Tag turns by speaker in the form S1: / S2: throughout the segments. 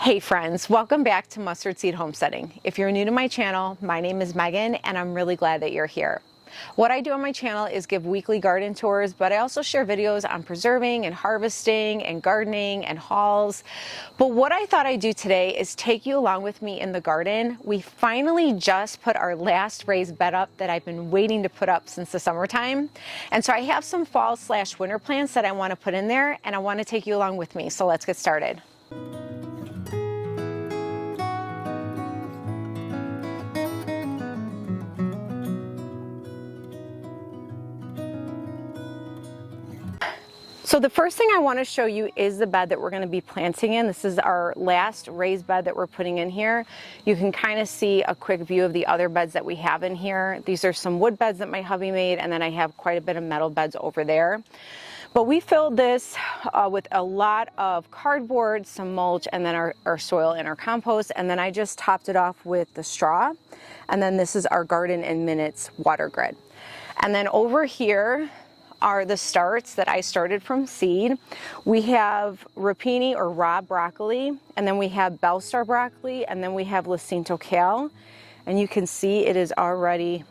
S1: Hey friends, welcome back to Mustard Seed Homesteading. If you're new to my channel, my name is Megan and I'm really glad that you're here. What I do on my channel is give weekly garden tours, but I also share videos on preserving and harvesting and gardening and hauls. But what I thought I'd do today is take you along with me in the garden. We finally just put our last raised bed up that I've been waiting to put up since the summertime. And so I have some fall/winter plants that I want to put in there and I want to take you along with me. So let's get started. So the first thing I want to show you is the bed that we're going to be planting in. This is our last raised bed that we're putting in here. You can kind of see a quick view of the other beds that we have in here. These are some wood beds that my hubby made, and then I have quite a bit of metal beds over there. But we filled this with a lot of cardboard, some mulch, and then our soil and our compost. And then I just topped it off with the straw. And then this is our Garden in Minutes water grid. And then over here are the starts that I started from seed. We have rapini or raw broccoli, and then we have Bellstar broccoli, and then we have Jacinto kale. And you can see it is already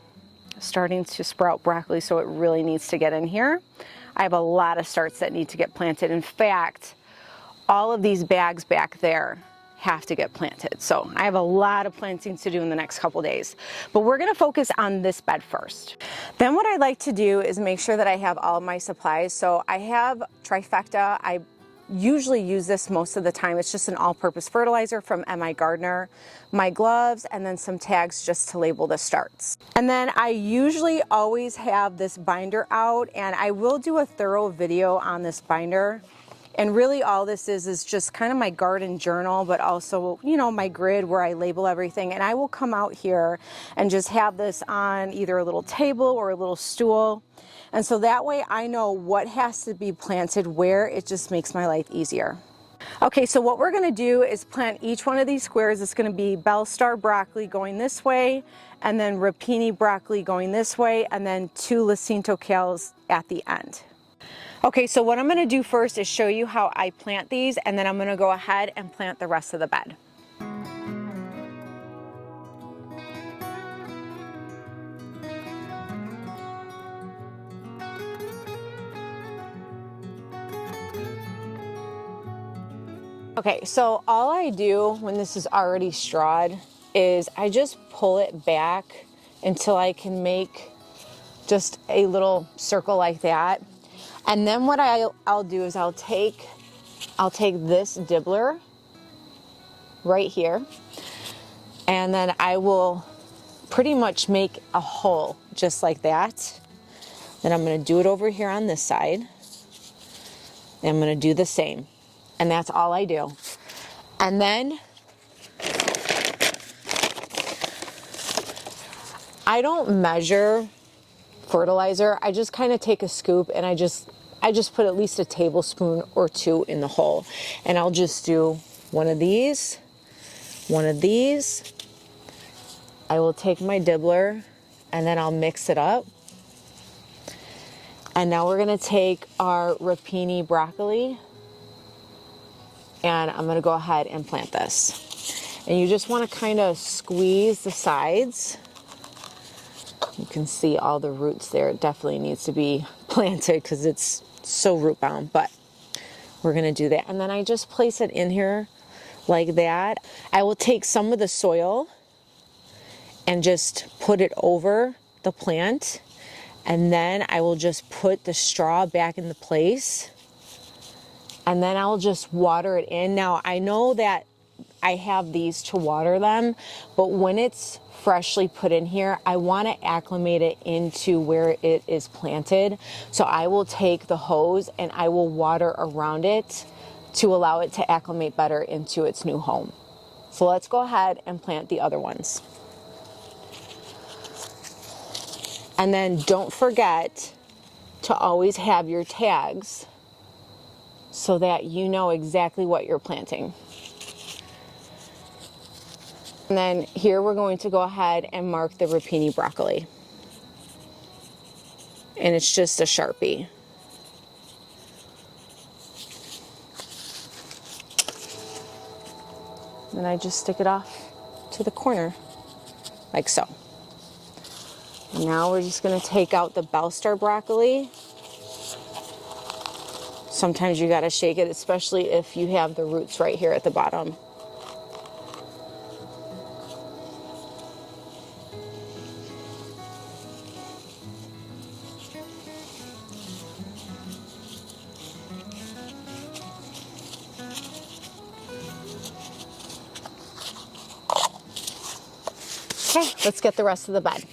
S1: starting to sprout broccoli, so it really needs to get in here. I have a lot of starts that need to get planted. In fact, all of these bags back there have to get planted. So I have a lot of planting to do in the next couple days, but we're going to focus on this bed first. Then what I like to do is make sure that I have all of my supplies. So I have Trifecta. I usually use this most of the time. It's just an all-purpose fertilizer from MI Gardener, my gloves, and then some tags just to label the starts. And then I usually always have this binder out, and I will do a thorough video on this binder. And really all this is just kind of my garden journal, but also, you know, my grid where I label everything. And I will come out here and just have this on either a little table or a little stool. And so that way I know what has to be planted where. It just makes my life easier. Okay, so what we're gonna do is plant each one of these squares. It's gonna be Bellstar broccoli going this way, and then rapini broccoli going this way, and then 2 Jacinto kales at the end. Okay, so what I'm going to do first is show you how I plant these, and then I'm going to go ahead and plant the rest of the bed. Okay, so all I do when this is already strawed is I just pull it back until I can make just a little circle like that. And then what I'll do is I'll take this dibbler right here, and then I will pretty much make a hole just like that. Then I'm going to do it over here on this side. And I'm going to do the same. And that's all I do. And then I don't measure fertilizer. I just kind of take a scoop and I just put at least a tablespoon or 2 in the hole. And I'll just do one of these. I will take my dibbler and then I'll mix it up. And now we're going to take our rapini broccoli and I'm going to go ahead and plant this. And you just want to kind of squeeze the sides. You can see all the roots there. It definitely needs to be planted because it's so root bound, but we're going to do that. And then I just place it in here like that. I will take some of the soil and just put it over the plant. And then I will just put the straw back into place. And then I'll just water it in. Now I know that I have these to water them, but when it's freshly put in here, I want to acclimate it into where it is planted. So I will take the hose and I will water around it to allow it to acclimate better into its new home. So let's go ahead and plant the other ones. And then don't forget to always have your tags so that you know exactly what you're planting. And then here we're going to go ahead and mark the rapini broccoli. And it's just a Sharpie. And I just stick it off to the corner, like so. And now we're just gonna take out the bell star broccoli. Sometimes you gotta shake it, especially if you have the roots right here at the bottom. Okay, let's get the rest of the bed.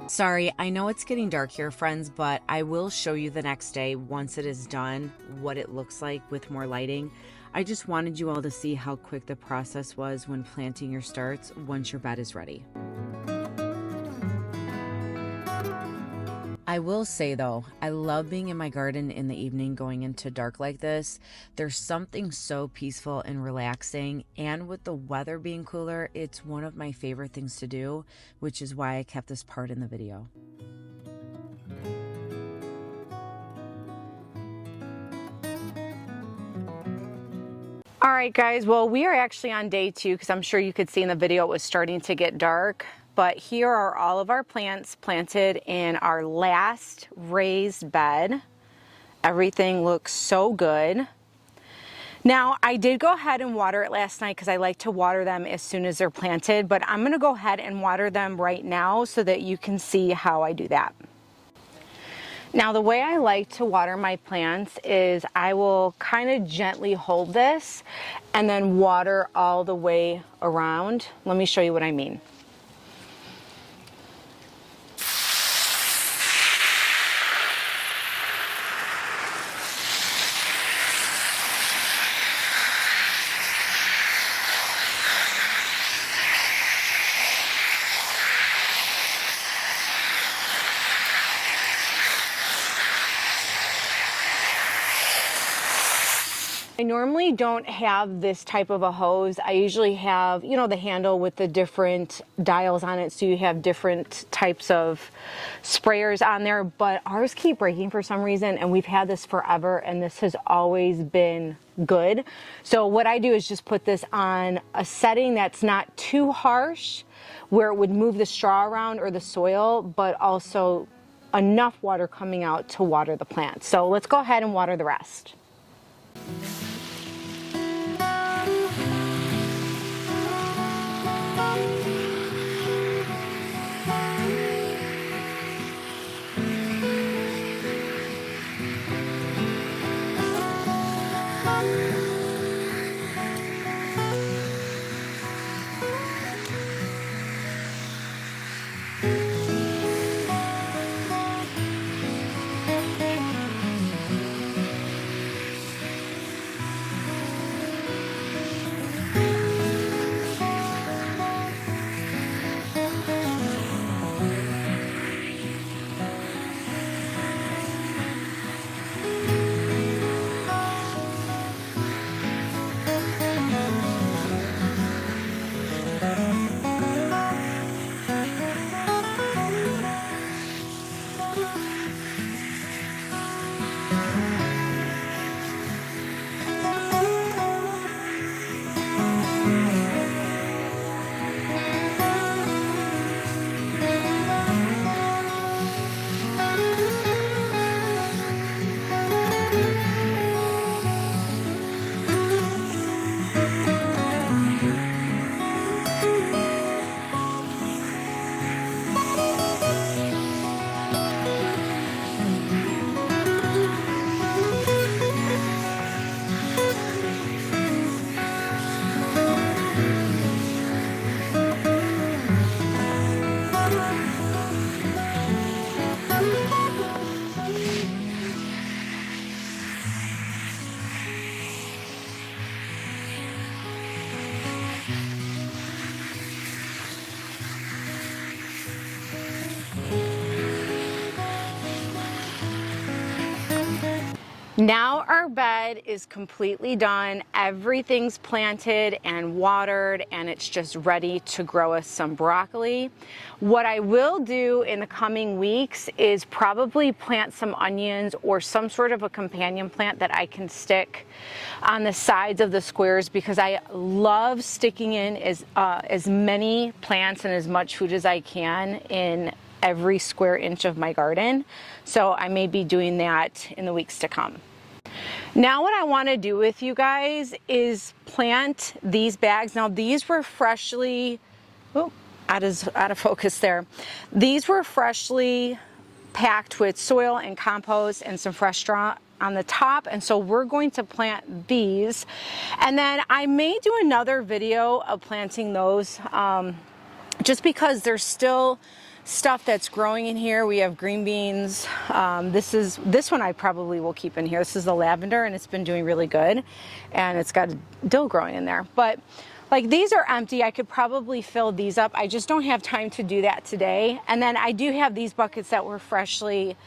S2: Sorry, I know it's getting dark here, friends, but I will show you the next day once it is done what it looks like with more lighting. I just wanted you all to see how quick the process was when planting your starts once your bed is ready. I will say though, I love being in my garden in the evening going into dark like this. There's something so peaceful and relaxing, and with the weather being cooler, it's one of my favorite things to do, which is why I kept this part in the video.
S1: All right, guys, well, we are actually on day 2 because I'm sure you could see in the video it was starting to get dark. But here are all of our plants planted in our last raised bed. Everything looks so good. Now, I did go ahead and water it last night because I like to water them as soon as they're planted, but I'm gonna go ahead and water them right now so that you can see how I do that. Now, the way I like to water my plants is I will kind of gently hold this and then water all the way around. Let me show you what I mean. I normally don't have this type of a hose. I usually have, you know, the handle with the different dials on it, so you have different types of sprayers on there, but ours keep breaking for some reason, and we've had this forever, and this has always been good. So what I do is just put this on a setting that's not too harsh, where it would move the straw around or the soil, but also enough water coming out to water the plants. So let's go ahead and water the rest. Now our bed is completely done. Everything's planted and watered, and it's just ready to grow us some broccoli. What I will do in the coming weeks is probably plant some onions or some sort of a companion plant that I can stick on the sides of the squares, because I love sticking in as many plants and as much food as I can in every square inch of my garden. So I may be doing that in the weeks to come. Now what I want to do with you guys is plant these bags. Now these were freshly, out of focus there. These were freshly packed with soil and compost and some fresh straw on the top, and so we're going to plant these, and then I may do another video of planting those, just because there's still stuff that's growing in here. We have green beans. This one I probably will keep in here. This is the lavender, and it's been doing really good, and it's got dill growing in there. But like, these are empty. I could probably fill these up. I just don't have time to do that today. And then I do have these buckets that were freshly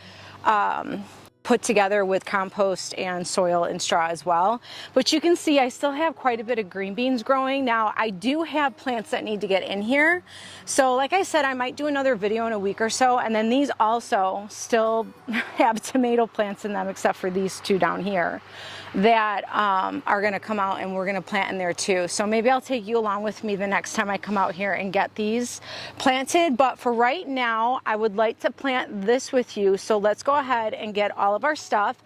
S1: put together with compost and soil and straw as well. But you can see I still have quite a bit of green beans growing. Now I do have plants that need to get in here. So like I said, I might do another video in a week or so. And then these also still have tomato plants in them, except for these two down here that are gonna come out, and we're gonna plant in there too. So maybe I'll take you along with me the next time I come out here and get these planted. But for right now, I would like to plant this with you. So let's go ahead and get all of our stuff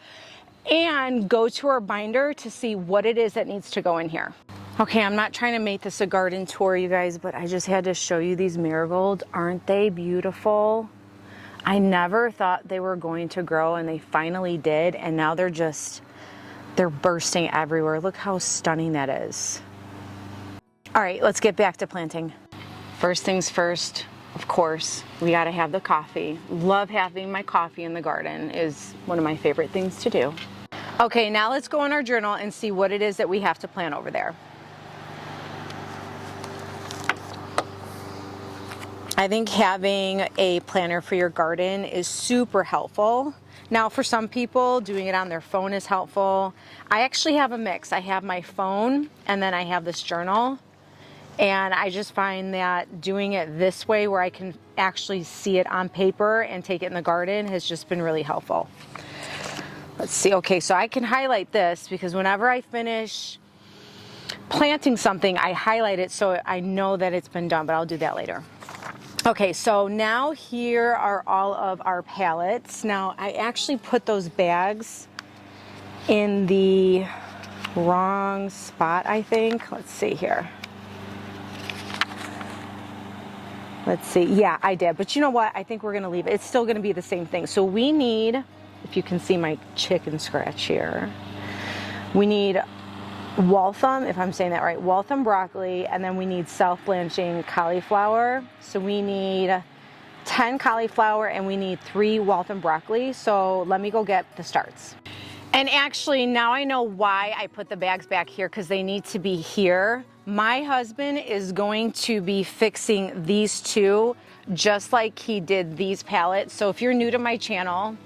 S1: and go to our binder to see what it is that needs to go in here. Okay, I'm not trying to make this a garden tour, you guys, but I just had to show you these marigolds. Aren't they beautiful? I never thought they were going to grow, and they finally did, and now they're bursting everywhere. Look how stunning that is. All right, let's get back to planting. First things first, of course, we gotta have the coffee. Love having my coffee in the garden. Is one of my favorite things to do. Okay, now let's go in our journal and see what it is that we have to plant over there. I think having a planner for your garden is super helpful. Now, for some people, doing it on their phone is helpful. I actually have a mix. I have my phone and then I have this journal. And I just find that doing it this way, where I can actually see it on paper and take it in the garden, has just been really helpful. Let's see. Okay, so I can highlight this because whenever I finish planting something, I highlight it so I know that it's been done, but I'll do that later. Okay, so now here are all of our pallets. Now, I actually put those bags in the wrong spot, I think. Let's see here. Let's see. Yeah, I did. But you know what? I think we're going to leave it. It's still going to be the same thing. So we need, if you can see my chicken scratch here, we need Waltham, if I'm saying that right, Waltham broccoli, and then we need self-blanching cauliflower. So we need 10 cauliflower and we need 3 Waltham broccoli. So let me go get the starts. And actually, now I know why I put the bags back here, because they need to be here. My husband is going to be fixing these two just like he did these pallets. So if you're new to my channel,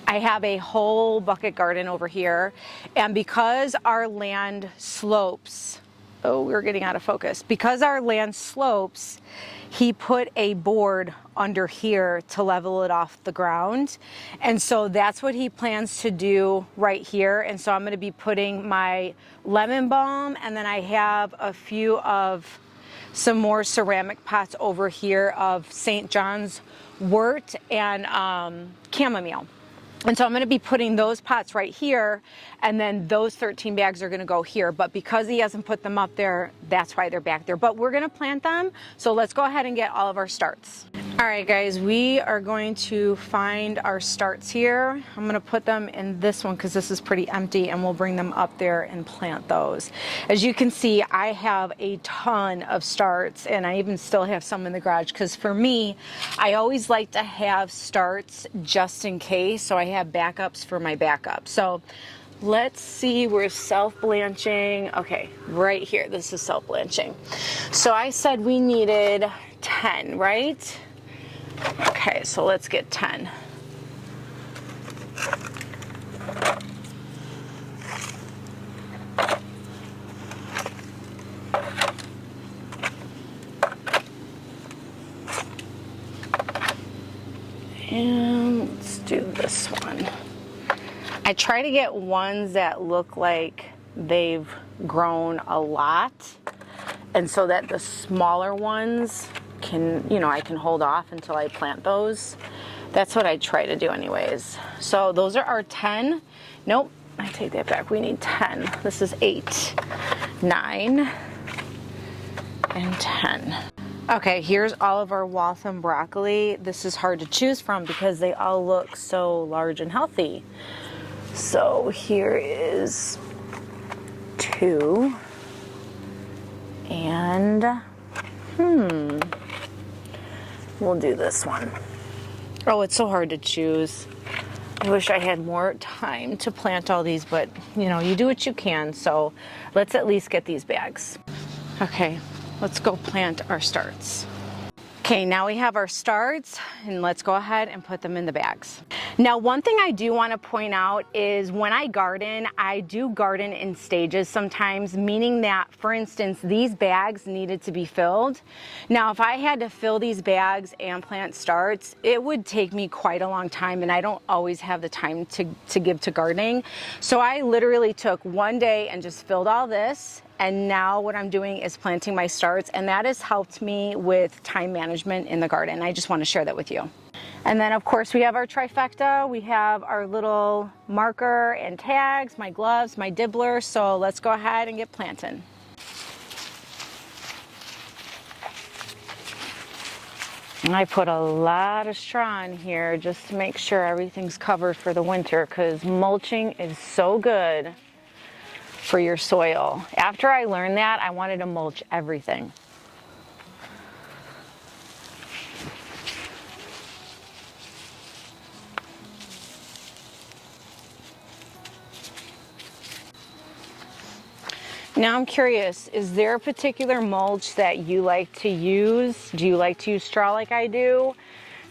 S1: I have a whole bucket garden over here. And because our land slopes, oh, we're getting out of focus. Because our land slopes, he put a board under here to level it off the ground. And so that's what he plans to do right here. And so I'm going to be putting my lemon balm, and then I have a few of some more ceramic pots over here of St. John's wort and chamomile. And so I'm going to be putting those pots right here, and then those 13 bags are going to go here. But because he hasn't put them up there, that's why they're back there. But we're going to plant them. So let's go ahead and get all of our starts. All right, guys, we are going to find our starts here. I'm going to put them in this one because this is pretty empty, and we'll bring them up there and plant those. As you can see, I have a ton of starts, and I even still have some in the garage because for me, I always like to have starts just in case, so I have backups for my backup. So let's see, we're self-blanching. Okay, right here, this is self-blanching. So I said we needed 10, right? Okay, so let's get 10. And let's do this one. I try to get ones that look like they've grown a lot, and so that the smaller ones can, you know, I can hold off until I plant those. That's what I try to do anyways. So those are our 10. Nope, I take that back. We need 10. This is 8, 9, and 10. Okay, here's all of our Waltham broccoli. This is hard to choose from because they all look so large and healthy. So here is 2. And we'll do this one. Oh, it's so hard to choose. I wish I had more time to plant all these, but you know, you do what you can. So let's at least get these bags. Okay, let's go plant our starts. Okay, now we have our starts, and let's go ahead and put them in the bags. Now, one thing I do want to point out is when I do garden in stages sometimes, meaning that, for instance, these bags needed to be filled. Now, if I had to fill these bags and plant starts, it would take me quite a long time, and I don't always have the time to give to gardening. So I literally took one day and just filled all this. And now what I'm doing is planting my starts, and that has helped me with time management in the garden. I just want to share that with you. And then of course we have our trifecta. We have our little marker and tags, my gloves, my dibbler. So let's go ahead and get planting. I put a lot of straw in here just to make sure everything's covered for the winter, because mulching is so good for your soil. After I learned that, I wanted to mulch everything. Now I'm curious, is there a particular mulch that you like to use? Do you like to use straw like I do?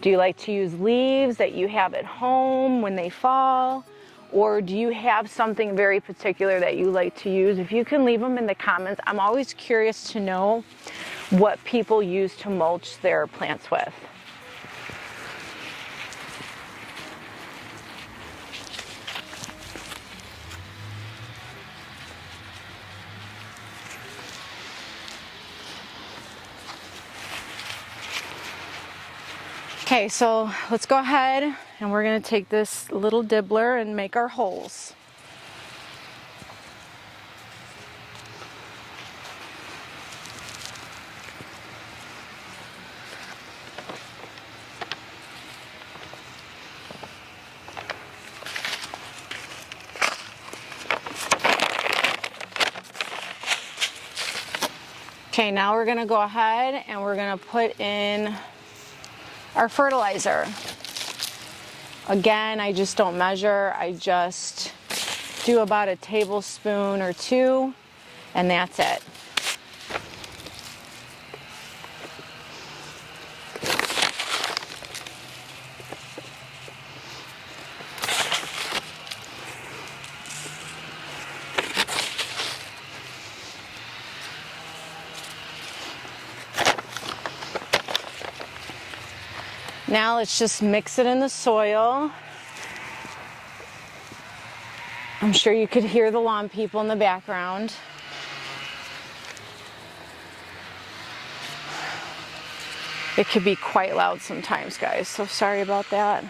S1: Do you like to use leaves that you have at home when they fall? Or do you have something very particular that you like to use? If you can leave them in the comments, I'm always curious to know what people use to mulch their plants with. Okay, so let's go ahead and we're going to take this little dibbler and make our holes. Okay, now we're going to go ahead and we're going to put in our fertilizer. Again, I just don't measure. I just do about a tablespoon or two, and that's it. Now let's just mix it in the soil. I'm sure you could hear the lawn people in the background. It could be quite loud sometimes, guys, so sorry about that.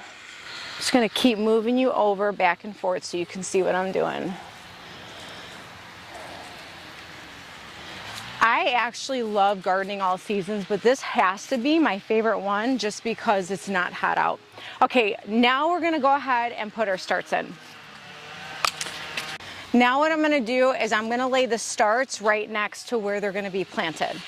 S1: Just gonna keep moving you over back and forth so you can see what I'm doing. I actually love gardening all seasons, but this has to be my favorite one just because it's not hot out. Okay, now we're gonna go ahead and put our starts in. Now what I'm gonna do is I'm gonna lay the starts right next to where they're gonna be planted.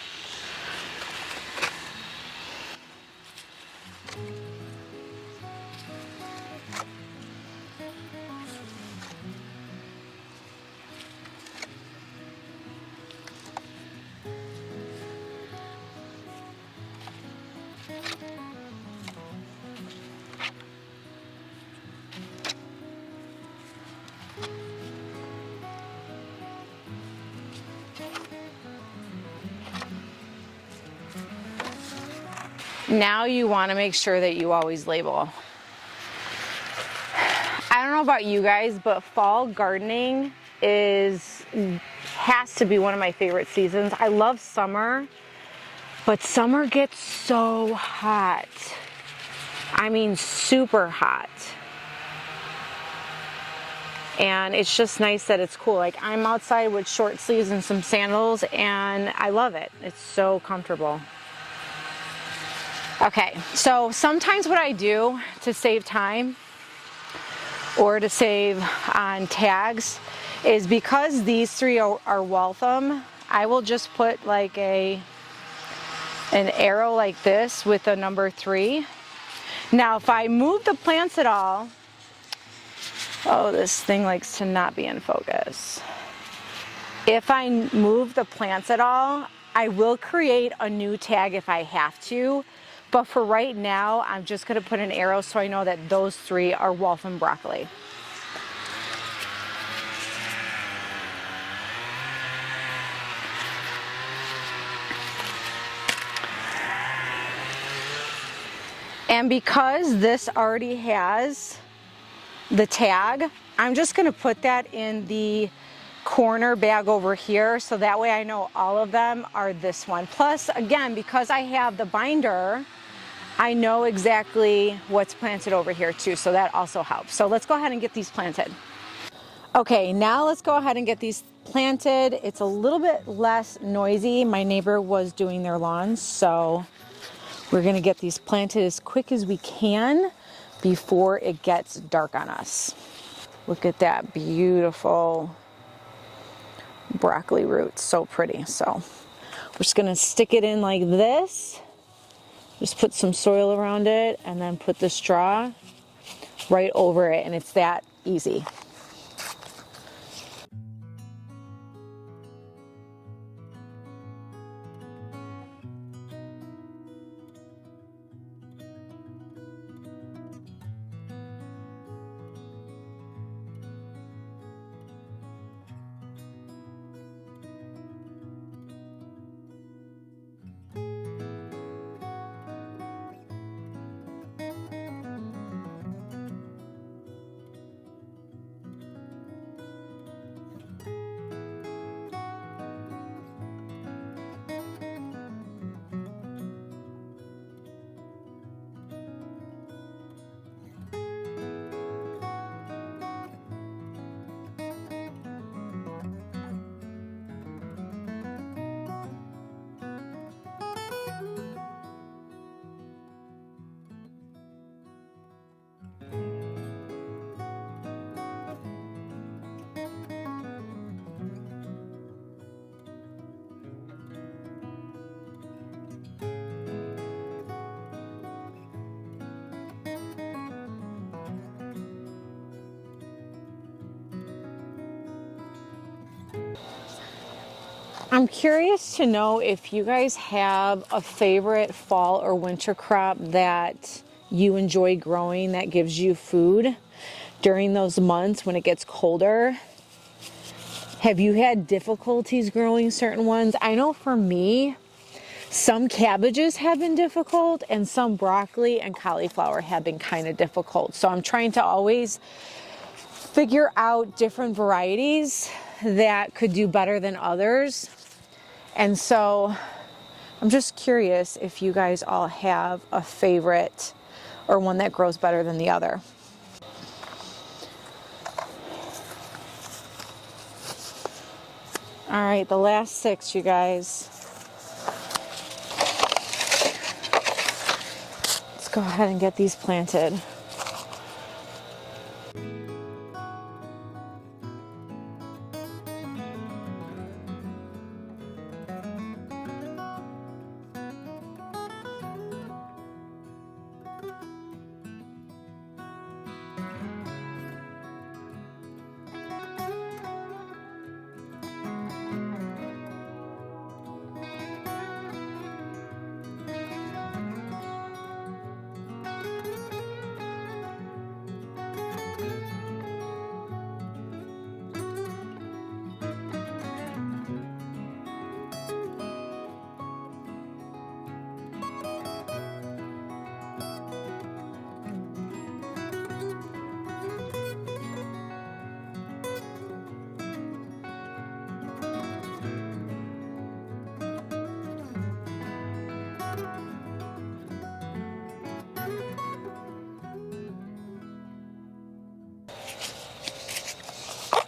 S1: Now you want to make sure that you always label. I don't know about you guys, but fall gardening has to be one of my favorite seasons. I love summer, but summer gets so hot. I mean, super hot. And it's just nice that it's cool. Like, I'm outside with short sleeves and some sandals, and I love it. It's so comfortable. Okay, so sometimes what I do to save time or to save on tags is because these three are Waltham, I will just put like an arrow like this with a number 3. Now if I move the plants at all, oh, this thing likes to not be in focus. If I move the plants at all, I will create a new tag if I have to. But for right now, I'm just going to put an arrow so I know that those 3 are Waltham broccoli. And because this already has the tag, I'm just going to put that in the corner bag over here so that way I know all of them are this one. Plus, again, because I have the binder, I know exactly what's planted over here too, so that also helps. So let's go ahead and get these planted. Okay, now let's go ahead and get these planted. It's a little bit less noisy. My neighbor was doing their lawns, so we're gonna get these planted as quick as we can before it gets dark on us. Look at that beautiful broccoli root, so pretty. So we're just gonna stick it in like this. Just put some soil around it and then put the straw right over it, and it's that easy. I'm curious to know if you guys have a favorite fall or winter crop that you enjoy growing that gives you food during those months when it gets colder. Have you had difficulties growing certain ones? I know for me, some cabbages have been difficult and some broccoli and cauliflower have been kind of difficult. So I'm trying to always figure out different varieties that could do better than others. And so I'm just curious if you guys all have a favorite or one that grows better than the other. All right, the last 6, you guys. Let's go ahead and get these planted.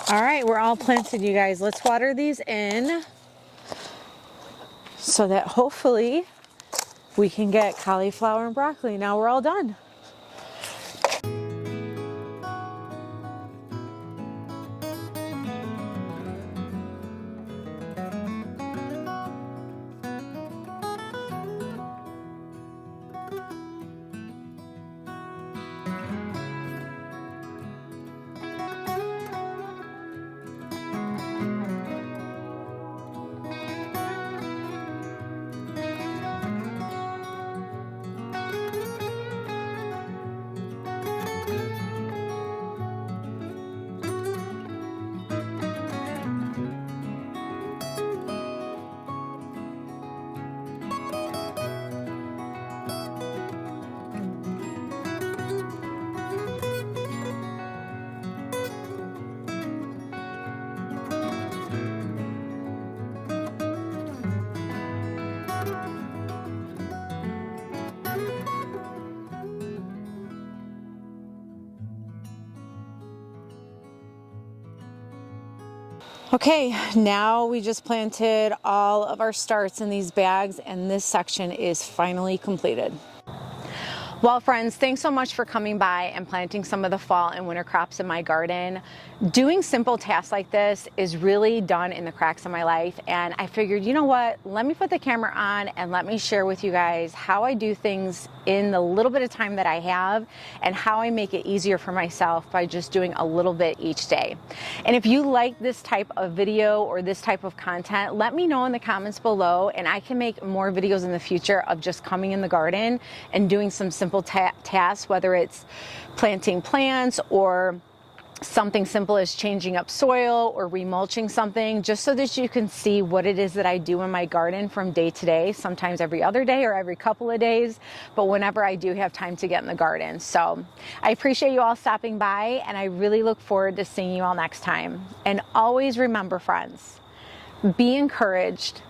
S1: All right, we're all planted, you guys. Let's water these in so that hopefully we can get cauliflower and broccoli. Now we're all done. Okay, now we just planted all of our starts in these bags and this section is finally completed. Well, friends, thanks so much for coming by and planting some of the fall and winter crops in my garden. Doing simple tasks like this is really done in the cracks of my life, and I figured, you know what, let me put the camera on and let me share with you guys how I do things in the little bit of time that I have and how I make it easier for myself by just doing a little bit each day. And if you like this type of video or this type of content, let me know in the comments below and I can make more videos in the future of just coming in the garden and doing some simple tasks, whether it's planting plants or something simple as changing up soil or remulching something, just so that you can see what it is that I do in my garden from day to day, sometimes every other day or every couple of days, but whenever I do have time to get in the garden. So I appreciate you all stopping by and I really look forward to seeing you all next time. And always remember, friends, be encouraged,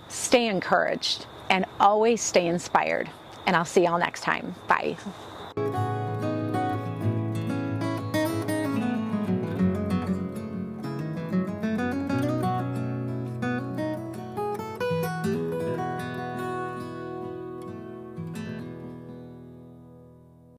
S1: and always stay inspired. And I'll see y'all next time. Bye.